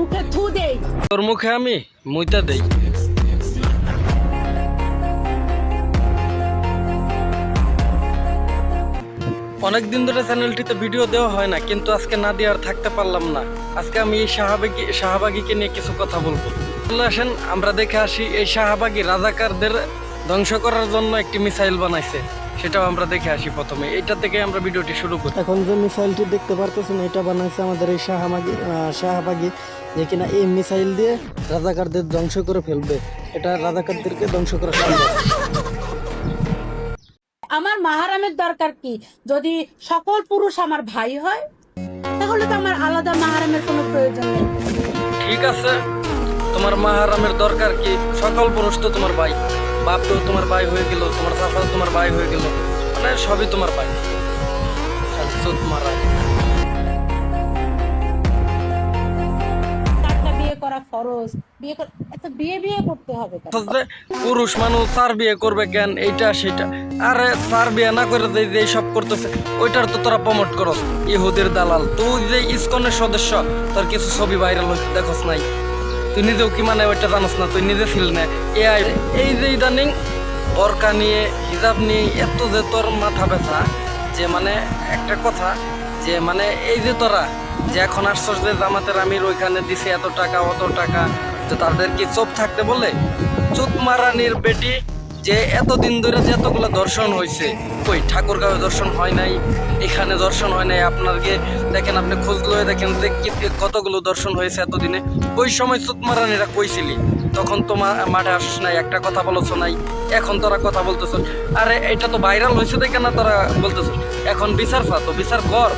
মুখে থু দেই। তোর মুখে আমি মুইতা দেই। অনেকদিন ধরে চ্যানেলটিতে ভিডিও দেওয়া হয় না, কিন্তু আজকে না দিয়ে আর থাকতে পারলাম না। আজকে আমি এই শাহবাগীকে নিয়ে কিছু কথা বলবো। চলে আসেন আমরা দেখে আসি এই শাহবাগী রাজাকারদের ধ্বংস করার জন্য একটি মিসাইল বানাইছে, সেটাও আমরা দেখে আসি। প্রথমে এটা থেকে আমরা ভিডিওটি শুরু করি। এখন যে মিসাইলটি দেখতে পারতেছেন এটা বানাইছে আমাদের এই শাহবাগী, যে কিনা এই মিসাইল দিয়ে রাজাকারদের ধ্বংস করে ফেলবে। এটা রাজাকারদেরকে ধ্বংস করা সম্ভব। আমার মাহারামের দরকার কি? যদি সকল পুরুষ আমার ভাই হয় তাহলে তো আমার আলাদা মাহারামের কোনো প্রয়োজন নেই। ঠিক আছে, তোমার মাহারামের দরকার কি? সকল পুরুষ তো তোমার ভাই, বাপও তোমার ভাই হয়ে গেল, তোমার চাচাও তোমার ভাই হয়ে গেল, মানে সবই তোমার ভাই। চারটা বিয়ে করা ফরজ, বিয়ে করতে হবে কেন? পুরুষ মানুষ চার বিয়ে করবে কেন? এইটা সেটা, আরে চার বিয়ে না করে যে সব করতেছে ওইটার তো তোরা প্রমোট করস। ইহুদের দালাল তুই, যে ইসকনের সদস্য, তোর কিছু ছবি ভাইরাল হয়েছে দেখোস নাই? তুই নিজেও কি মানে ওইটা জানোস না? তুই নিজে ছিল না? এই যে ইদানিং বরকা নিয়ে হিজাব নিয়ে এত যে তোর মাথা ব্যথা, যে মানে একটা কথা, যে মানে এই যে তোরা যে এখন আসছস যে জামাতের আমির ওইখানে দিছে এত টাকা অত টাকা, তো তাদের কি চোপ থাকতে বলে? চোপ মারানির বেটি, যে এতদিন ধরে যে এতগুলো দর্শন হয়েছে, কই ঠাকুরগাঁও দর্শন হয় নাই, এখানে দর্শন হয় নাই। আপনাকে দেখেন, আপনি খোঁজ লয়ে দেখেন যে কতগুলো দর্শন হয়েছে এতদিনে। ওই সময় চোপ মারানিরা কইছিলি, তখন তো মাঠে আসিস নাই, একটা কথা বলছ নাই। এখন তোরা কথা বলতেছ, আরে এটা তো ভাইরাল হয়েছে দেখে না তোরা বলতেছ। এখন বিচার চা, তো বিচার কর,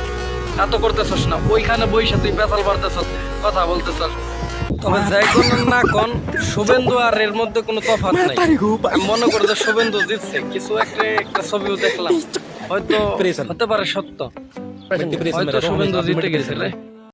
এত করতেছস না। ওইখানে বইসা তুই পেঁচাল বাড়তেছ, কথা বলতেছস। তবে যাই কোন না কোন, শুভেন্দু আর এর মধ্যে কোনো তফাৎ নাই। আমি মনে করি যে শুভেন্দু জিতছে। কিছু একটা ছবিও দেখলাম, হয়তো হতে পারে সত্য, হয়তো শুভেন্দু জিতে গেছে রে।